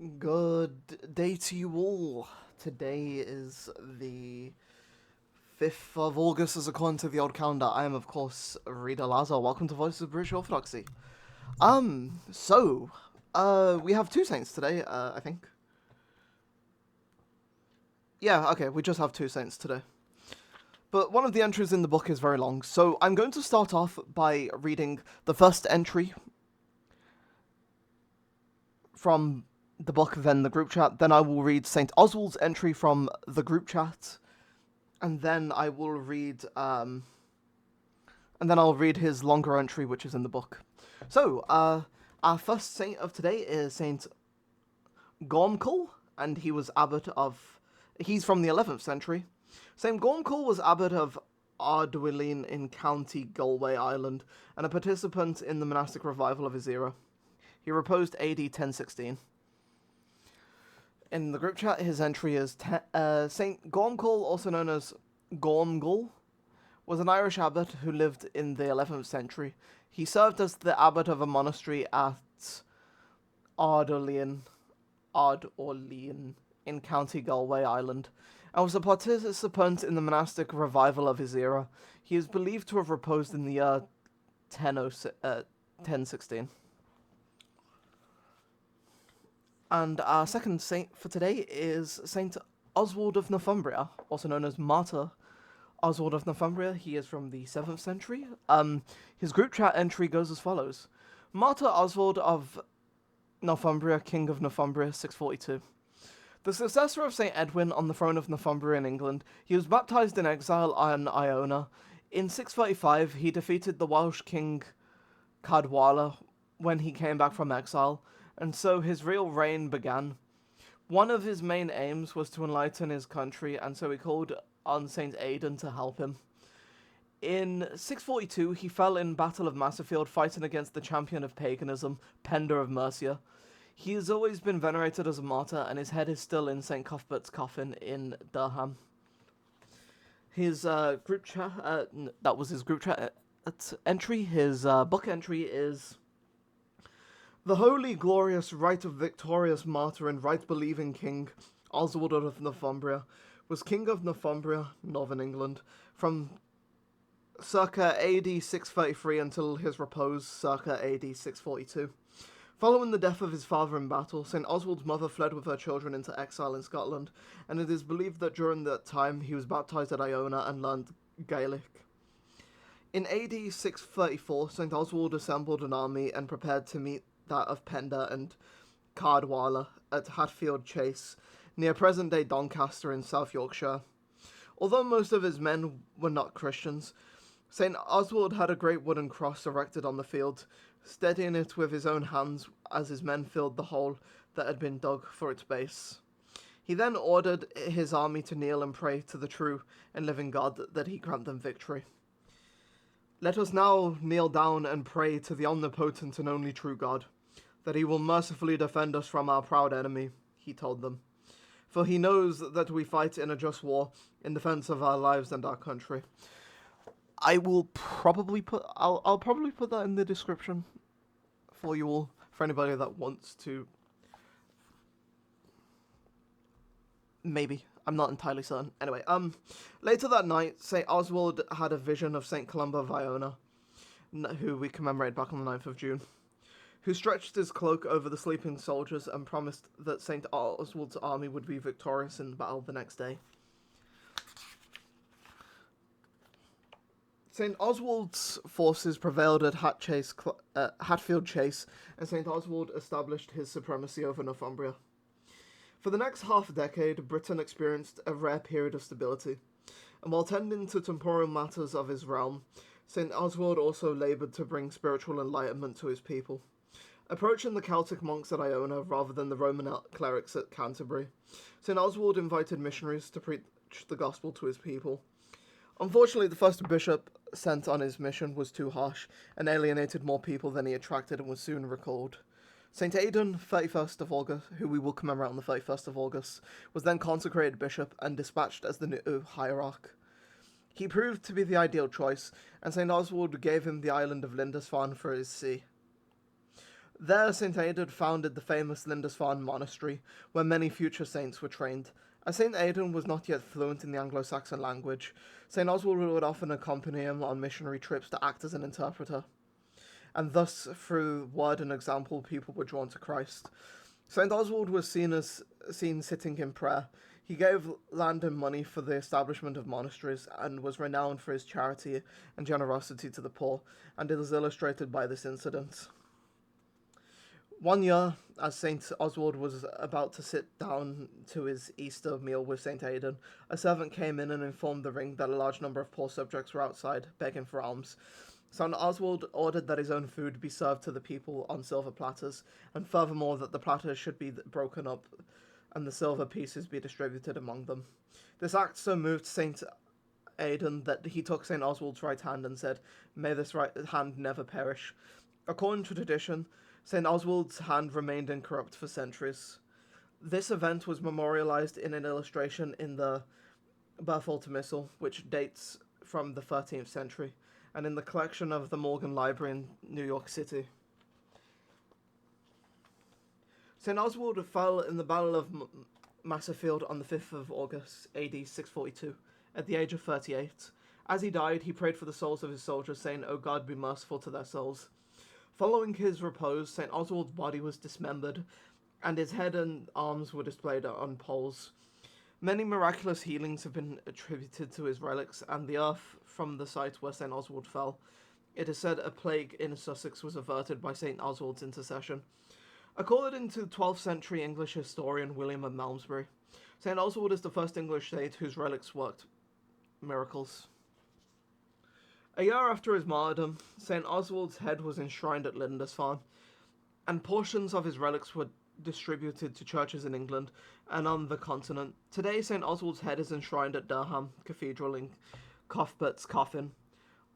Good day to you all. Today is the 5th of August, as according to the old calendar. I am, of course, Rita Lazar. Welcome to Voices of British Orthodoxy. We have two saints today, I think. Yeah, okay, we just have two saints today. But one of the entries in the book is very long, so I'm going to start off by reading the first entry from the book, then the group chat. Then I will read St. Oswald's entry from the group chat, and then I will read, and then I'll read his longer entry, which is in the book. So, our first saint of today is Saint Gormkel, and he's from the 11th century. Saint Gormkel was abbot of Áedán in County Galway, Ireland, and a participant in the monastic revival of his era. He reposed AD 1016. In the group chat, his entry is Saint Gormkel, also known as Gormgal, was an Irish abbot who lived in the 11th century. He served as the abbot of a monastery at Áedán in County Galway, Ireland, and was a participant in the monastic revival of his era. He is believed to have reposed in the year 1016. And our second saint for today is Saint Oswald of Northumbria, also known as Martyr Oswald of Northumbria. He is from the 7th century. His group chat entry goes as follows. Martyr Oswald of Northumbria, King of Northumbria, 642. The successor of St. Edwin on the throne of Northumbria in England, he was baptized in exile on Iona. In 635, he defeated the Welsh king Cadwalla when he came back from exile, and so his real reign began. One of his main aims was to enlighten his country, and so he called on St. Áedán to help him. In 642, he fell in Battle of Masterfield fighting against the champion of paganism, Penda of Mercia. He has always been venerated as a martyr, and his head is still in St. Cuthbert's coffin in Durham. His group chat, that was his group chat entry. His book entry is: The holy, glorious, right of victorious martyr and right-believing king, Oswald of Northumbria, was king of Northumbria, northern England, from circa AD 633 until his repose circa AD 642. Following the death of his father in battle, St. Oswald's mother fled with her children into exile in Scotland, and it is believed that during that time he was baptized at Iona and learned Gaelic. In AD 634, St. Oswald assembled an army and prepared to meet that of Penda and Cadwalla at Hatfield Chase, near present-day Doncaster in South Yorkshire. Although most of his men were not Christians, St. Oswald had a great wooden cross erected on the field, steadying it with his own hands as his men filled the hole that had been dug for its base. He then ordered his army to kneel and pray to the true and living God that he grant them victory. Let us now kneel down and pray to the omnipotent and only true God, that he will mercifully defend us from our proud enemy, he told them. For he knows that we fight in a just war in defense of our lives and our country. I'll probably put that in the description for you all, for anybody that wants to. Maybe. I'm not entirely certain. Anyway, later that night, St. Oswald had a vision of St. Columba of Iona, who we commemorated back on the 9th of June, who stretched his cloak over the sleeping soldiers and promised that St. Oswald's army would be victorious in battle the next day. St. Oswald's forces prevailed at Hatfield Chase, and St. Oswald established his supremacy over Northumbria. For the next half-decade, Britain experienced a rare period of stability, and while tending to temporal matters of his realm, St. Oswald also laboured to bring spiritual enlightenment to his people. Approaching the Celtic monks at Iona rather than the Roman clerics at Canterbury, St. Oswald invited missionaries to preach the gospel to his people. Unfortunately, the first bishop sent on his mission was too harsh and alienated more people than he attracted and was soon recalled. St. Áedán, 31st of August, who we will commemorate on the 31st of August, was then consecrated bishop and dispatched as the new hierarch. He proved to be the ideal choice, and St. Oswald gave him the island of Lindisfarne for his see. There, St. Áedán founded the famous Lindisfarne monastery, where many future saints were trained. As St. Áedán was not yet fluent in the Anglo-Saxon language, St. Oswald would often accompany him on missionary trips to act as an interpreter, and thus, through word and example, people were drawn to Christ. St. Oswald was seen sitting in prayer. He gave land and money for the establishment of monasteries, and was renowned for his charity and generosity to the poor, and it is illustrated by this incident. One year, as St. Oswald was about to sit down to his Easter meal with St. Áedán, a servant came in and informed the ring that a large number of poor subjects were outside, begging for alms. St. Oswald ordered that his own food be served to the people on silver platters, and furthermore that the platters should be broken up and the silver pieces be distributed among them. This act so moved St. Áedán that he took St. Oswald's right hand and said, "May this right hand never perish." According to tradition, St. Oswald's hand remained incorrupt for centuries. This event was memorialized in an illustration in the Berthold Missal, which dates from the 13th century, and in the collection of the Morgan Library in New York City. St. Oswald fell in the Battle of Massafield on the 5th of August, AD 642, at the age of 38. As he died, he prayed for the souls of his soldiers, saying, "O God, be merciful to their souls." Following his repose, St. Oswald's body was dismembered, and his head and arms were displayed on poles. Many miraculous healings have been attributed to his relics, and the earth from the site where St. Oswald fell. It is said a plague in Sussex was averted by St. Oswald's intercession. According to 12th century English historian William of Malmesbury, St. Oswald is the first English saint whose relics worked miracles. A year after his martyrdom, St. Oswald's head was enshrined at Lindisfarne, and portions of his relics were distributed to churches in England and on the continent. Today, St. Oswald's head is enshrined at Durham Cathedral in Cuthbert's coffin.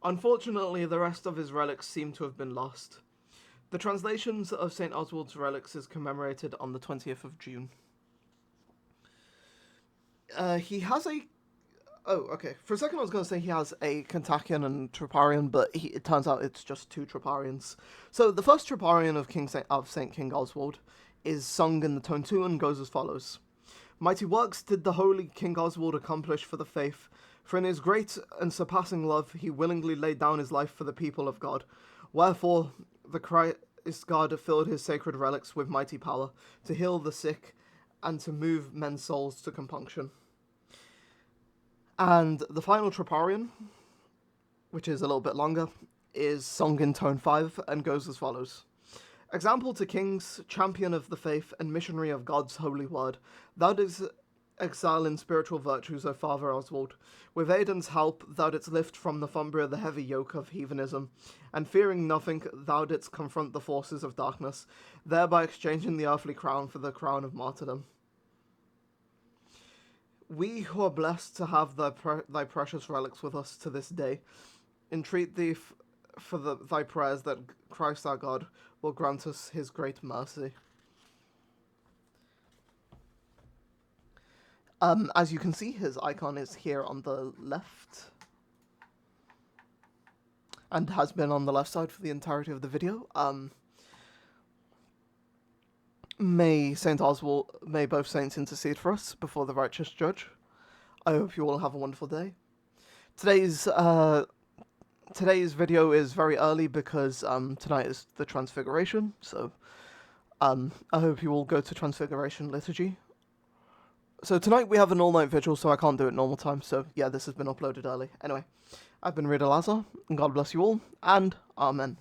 Unfortunately, the rest of his relics seem to have been lost. The translations of St. Oswald's relics is commemorated on the 20th of June. He has a... Oh, okay. For a second I was going to say he has a Kontakion and Troparion, but it turns out it's just two Troparions. So the first Troparion of St. King Oswald is sung in the tone 2 and goes as follows. Mighty works did the holy King Oswald accomplish for the faith, for in his great and surpassing love he willingly laid down his life for the people of God. Wherefore the Christ God filled his sacred relics with mighty power, to heal the sick and to move men's souls to compunction. And the final Troparion, which is a little bit longer, is sung in tone 5 and goes as follows. Example to kings, champion of the faith, and missionary of God's holy word, thou didst excel in spiritual virtues, O Father Oswald. With Áedán's help, thou didst lift from Northumbria the heavy yoke of heathenism, and fearing nothing, thou didst confront the forces of darkness, thereby exchanging the earthly crown for the crown of martyrdom. We who are blessed to have thy precious relics with us to this day, entreat thee for thy prayers that Christ our God will grant us his great mercy. As you can see, his icon is here on the left, and has been on the left side for the entirety of the video. May both saints intercede for us before the righteous judge. I hope you all have a wonderful day. Today's video is very early because tonight is the Transfiguration, so I hope you all go to Transfiguration liturgy. So tonight we have an all-night vigil, so I can't do it normal time, so yeah, this has been uploaded early. Anyway, I've been Reader Lazar, and God bless you all, and Amen.